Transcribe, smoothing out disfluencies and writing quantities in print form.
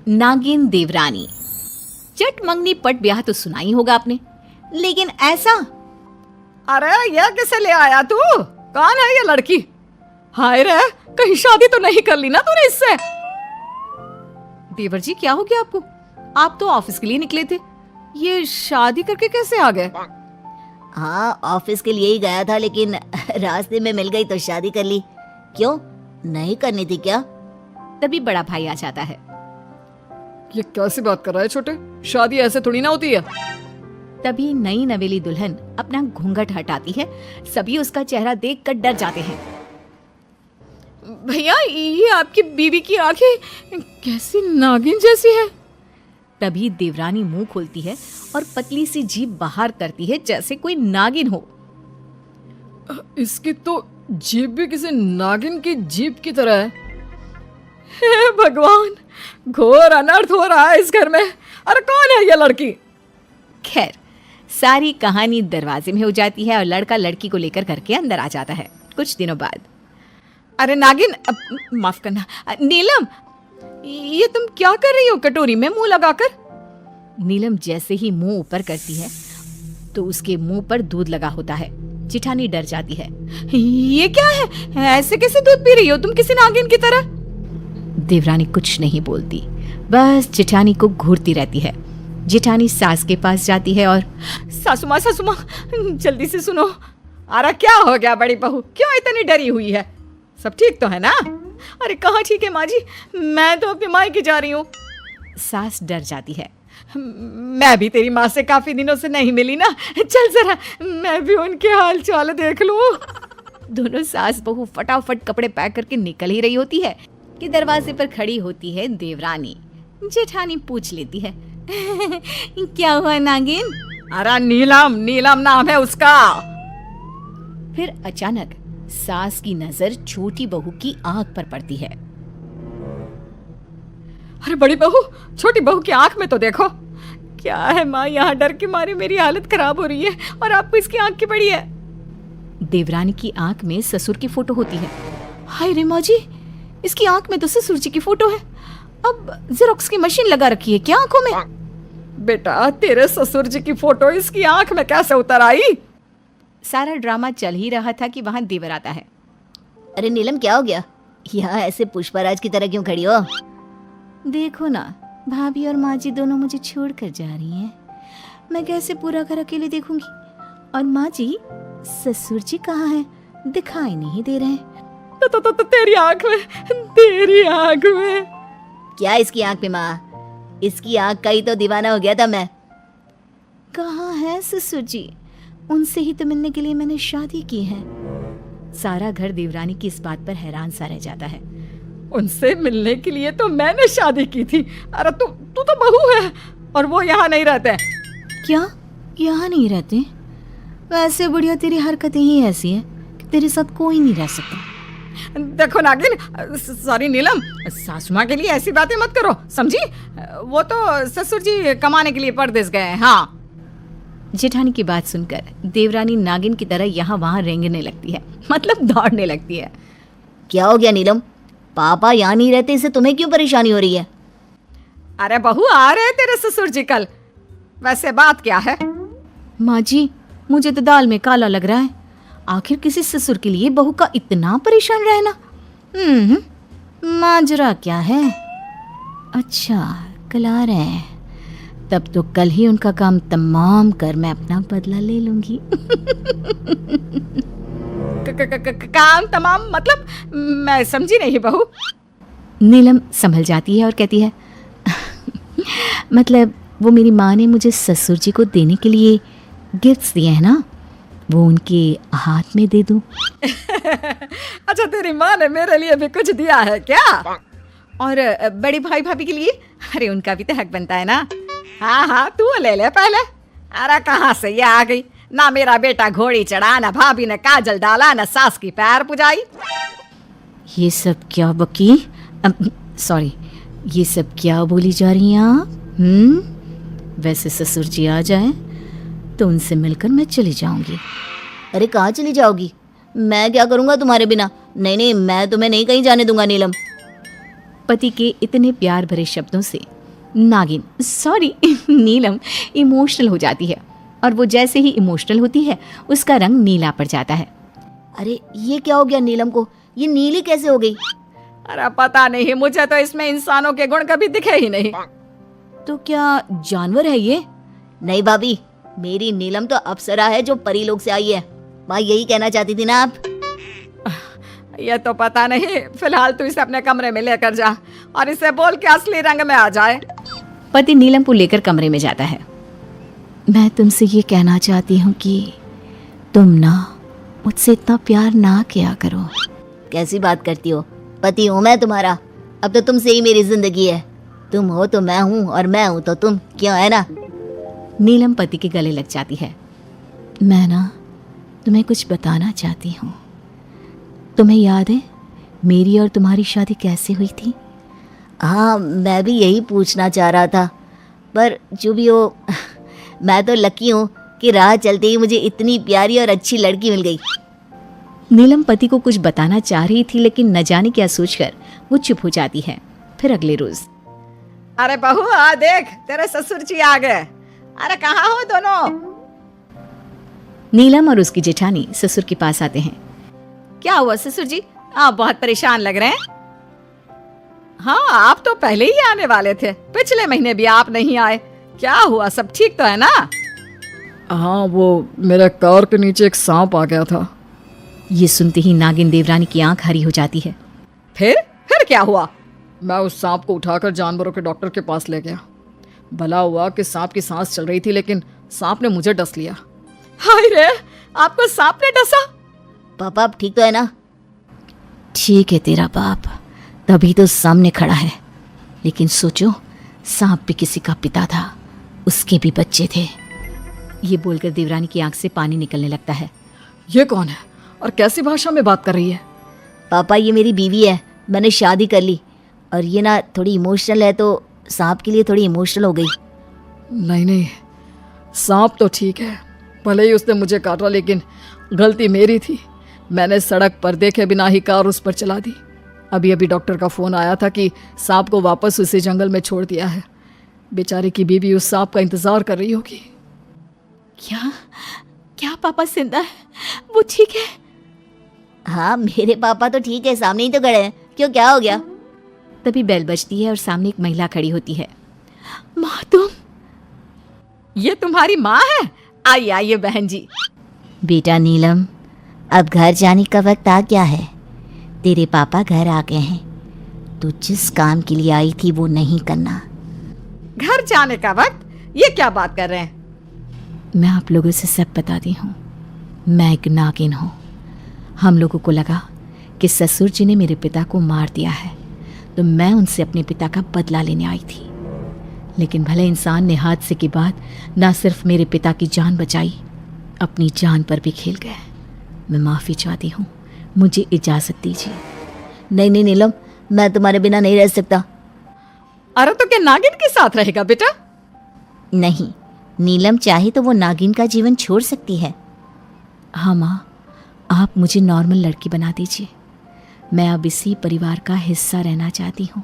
नागिन देवरानी। चट मंगनी पट ब्याह तो सुना ही होगा आपने, लेकिन ऐसा। अरे ये किसे ले आया तू? कौन है ये लड़की? हाय रे, कहीं शादी तो नहीं कर ली ना तूने इससे? देवर जी क्या हो गया आपको? आप तो ऑफिस के लिए निकले थे, ये शादी करके कैसे आ गए? हाँ, ऑफिस के लिए ही गया था, लेकिन रास्ते में मिल गई तो शादी कर ली। क्यों, नहीं करनी थी क्या? तभी बड़ा भाई आ जाता है। ये कैसी बात कर रहा है छोटे? शादी ऐसे थोड़ी ना होती है। तभी नई नवेली दुल्हन अपना घूंघट हटाती है। सभी उसका चेहरा देखकर डर जाते हैं। भैया, ये आपकी बीवी की आंखें कैसी नागिन जैसी है। तभी देवरानी मुंह खोलती है और पतली सी जीभ बाहर करती है, जैसे कोई नागिन हो। इसकी तो जीभ भी किसी नागिन की जीभ की तरह है। हे भगवान, घोर अनर्थ हो रहा है इस घर में। अरे कौन है ये लड़की? खैर, सारी कहानी दरवाजे में हो जाती है और लड़का लड़की को लेकर घर के अंदर आ जाता है। कुछ दिनों बाद, अरे नागिन, माफ करना, नीलम, ये तुम क्या कर रही हो कटोरी में मुंह लगाकर? नीलम जैसे ही मुंह ऊपर करती है तो उसके मुंह पर दूध लगा होता है। जिठानी डर जाती है। ये क्या है? ऐसे कैसे दूध पी रही हो तुम किसी नागिन की तरह? देवरानी कुछ नहीं बोलती, बस जिठानी को घूरती रहती है। जिठानी सास के पास जाती है और सासू माँ, जल्दी से सुनो। अरे क्या हो गया बड़ी बहू, क्यों इतनी डरी हुई है? सब ठीक तो है ना? अरे कहाँ ठीक है माँ जी, मैं तो अपनी माँ की जा रही हूँ। सास डर जाती है। मैं भी तेरी माँ से काफी दिनों से नहीं मिली ना, चल जरा मैं भी उनके हाल चाल देख लूं। दोनों सास बहू फटाफट कपड़े पैक करके निकल ही रही होती है कि दरवाजे पर खड़ी होती है देवरानी। जेठानी पूछ लेती है, क्या हुआ नागिन? अरे नीलम नाम है उसका। फिर अचानक सास की नजर छोटी बहू की आंख पर पड़ती है। अरे बड़ी बहू, छोटी बहू की आंख में तो देखो। क्या है माँ, यहाँ डर के मारे मेरी हालत खराब हो रही है और आपको इसकी आंख की पड़ी है। देवरानी की आंख में ससुर की फोटो होती है। हाय रे माँ जी, इसकी आंख में तो ससुर जी की फोटो है। अब जेरोक्स की मशीन लगा रखी है क्या आंखों में? बेटा, तेरे ससुर जी की फोटो इसकी आंख में कैसे उतर आई? सारा ड्रामा चल ही रहा था कि वहां देवर आता है। अरे नीलम, क्या हो गया? यहाँ ऐसे पुष्पराज की तरह क्यों खड़ी हो? देखो ना, भाभी और माँ जी दोनों मुझे छोड़ कर जा रही हैं। मैं कैसे पूरा घर अकेले देखूंगी? और माँ जी, ससुर जी कहाँ हैं? दिखाई नहीं दे रहे हैं। तो तेरी आंख में। क्या इसकी आंख में माँ? इसकी आंख का ही तो दीवाना हो गया था मैं। कहाँ है ससुर जी? उनसे ही तो मिलने के लिए मैंने शादी की है। सारा घर देवरानी की इस बात पर हैरान सा रह जाता है। उनसे मिलने के लिए तो मैंने शादी की थी। अरे तू तो बहू है और वो यहाँ नहीं रहते। क्या यहाँ नहीं रहते? वैसे बुढ़िया, तेरी हरकतें ही ऐसी है कि तेरे साथ कोई नहीं रह सकता। देखो नागिन, सॉरी नीलम, सासू माँ के लिए ऐसी बातें मत करो, समझी? वो तो ससुर जी कमाने के लिए परदेस गए हैं। हाँ। जेठानी की बात सुनकर देवरानी नागिन की तरह यहाँ वहाँ रेंगने लगती है, मतलब दौड़ने लगती है। क्या हो गया नीलम? पापा यहाँ नहीं रहते, इससे तुम्हें क्यों परेशानी हो रही है? अरे बहू, आ रहे तेरे ससुर जी कल। वैसे बात क्या है? माँ जी, मुझे तो दाल में काला लग रहा है। आखिर किसी ससुर के लिए बहू का इतना परेशान रहना। माजरा क्या है? अच्छा, कल आ रहे हैं, तब तो कल ही उनका काम तमाम कर मैं अपना बदला ले लूंगी। काम तमाम मतलब? मैं समझी नहीं बहू। नीलम संभल जाती है और कहती है, मतलब वो मेरी माँ ने मुझे ससुर जी को देने के लिए गिफ्ट्स दिए हैं ना, वो उनके हाथ में दे दूं। अच्छा, तेरी माँ ने मेरे लिए भी कुछ दिया है क्या? और बड़ी भाई भाभी के लिए? अरे उनका भी तो हक बनता है ना। हाँ, तू ले ले पहले। अरे कहाँ से ये आ गई? ना मेरा बेटा घोड़ी चढ़ा, ना भाभी ने काजल डाला, ना सास की पैर पुजाई। ये सब क्या बकी? सॉरी, ये सब क्या बोली जा रही हैं आप? वैसे ससुर जी आ जाएं तो उनसे मिलकर मैं चली जाऊंगी। अरे कहाँ चली जाओगी? मैं क्या करूँगा तुम्हारे बिना? नहीं, मैं तुम्हें नहीं कहीं जाने दूंगा नीलम। पति के इतने प्यार भरे शब्दों से नागिन सॉरी नीलम इमोशनल हो जाती है और वो जैसे ही इमोशनल होती है उसका रंग नीला पड़ जाता है। अरे ये क्या हो गया नीलम को, ये नीली कैसे हो गई? अरे पता नहीं, मुझे तो इसमें इंसानों के गुण कभी दिखे ही नहीं। तो क्या जानवर है ये? नहीं भाभी, मेरी नीलम तो अप्सरा है जो परी लोग से आई है। माँ यही कहना चाहती थी ना आप? ये तो पता नहीं, फिलहाल तू इसे अपने कमरे में लेकर जा और इसे बोल के असली रंग में आ जाए। पति नीलम को लेकर कमरे में जाता है। मैं तुमसे ये कहना चाहती हूँ कि तुम ना मुझसे इतना प्यार ना किया करो। कैसी बात करती हो? पति हूँ मैं तुम्हारा, अब तो तुमसे ही मेरी जिंदगी है। तुम हो तो मैं हूँ और मैं हूँ तो तुम, क्यों है ना? नीलम पति के गले लग जाती है। मैं ना तुम्हें कुछ बताना चाहती हूँ। तुम्हें याद है मेरी और तुम्हारी शादी कैसे हुई थी? हाँ, मैं भी यही पूछना चाह रहा था, पर जो भी हो मैं तो लकी हूँ कि राह चलते ही मुझे इतनी प्यारी और अच्छी लड़की मिल गई। नीलम पति को कुछ बताना चाह रही थी लेकिन न जाने क्या सोचकर वो चुप हो जाती है। फिर अगले रोज, अरे बहू आ देख, तेरे ससुर जी आ गए। अरे कहाँ हो दोनों? नीलम और उसकी जेठानी ससुर के पास आते हैं। क्या हुआ ससुर जी, आप बहुत परेशान लग रहे हैं। हाँ, आप तो पहले ही आने वाले थे, पिछले महीने भी आप नहीं आए। क्या हुआ, सब ठीक तो है ना? हाँ, वो मेरे कार के नीचे एक सांप आ गया था। ये सुनते ही नागिन देवरानी की आंख हरी हो जाती है। फिर क्या हुआ? मैं उस सांप को उठाकर जानवरों के डॉक्टर के पास ले गया। भला हुआ कि सांप की सांस चल रही थी, लेकिन सांप ने मुझे डस लिया। हाय रे, आपको सांप ने डसा? पापा आप ठीक तो है ना? ठीक है तेरा बाप, तभी तो सामने खड़ा है। लेकिन सोचो, सांप भी किसी का पिता था, उसके भी बच्चे थे। ये बोलकर देवरानी की आंख से पानी निकलने लगता है। ये कौन है और कैसी भाषा में बात कर रही है? पापा ये मेरी बीवी है, मैंने शादी कर ली, और ये ना थोड़ी इमोशनल है तो सांप के लिए थोड़ी इमोशनल हो गई। नहीं, सांप तो ठीक है, भले ही उसने मुझे काटा, लेकिन गलती मेरी थी। मैंने सड़क पर देखे बिना ही कार उस पर चला दी। अभी अभी डॉक्टर का फ़ोन आया था कि सांप को वापस उसी जंगल में छोड़ दिया है। बेचारी की बीवी उस सांप का इंतज़ार कर रही होगी। क्या पापा जिंदा है? वो ठीक है? हाँ मेरे पापा तो ठीक है, सामने ही तो खड़े हैं। क्यों, क्या हो गया? तभी बेल बजती है और सामने एक महिला खड़ी होती है। माँ तुम? ये तुम्हारी माँ है? आइए आइए बहन जी। बेटा नीलम, अब घर जाने का वक्त आ गया है। तेरे पापा घर आ गए हैं। तू जिस काम के लिए आई थी वो नहीं करना। घर जाने का वक्त? ये क्या बात कर रहे हैं? मैं आप लोगों से सब बताती हूँ। मैं एक नागिन हूँ। हम लोगों को लगा कि ससुर जी ने मेरे पिता को मार दिया है, तो मैं उनसे अपने पिता का बदला लेने आई थी। लेकिन भले इंसान ने हादसे के बाद ना सिर्फ मेरे पिता की जान बचाई, अपनी जान पर भी खेल गए। मैं माफ़ी चाहती हूँ, मुझे इजाज़त दीजिए। नहीं नहीं नीलम, मैं तुम्हारे बिना नहीं रह सकता। अरे तो क्या नागिन के साथ रहेगा बेटा? नहीं, नीलम चाहे तो वो नागिन का जीवन छोड़ सकती है। हाँ माँ, आप मुझे नॉर्मल लड़की बना दीजिए। मैं अब इसी परिवार का हिस्सा रहना चाहती हूँ।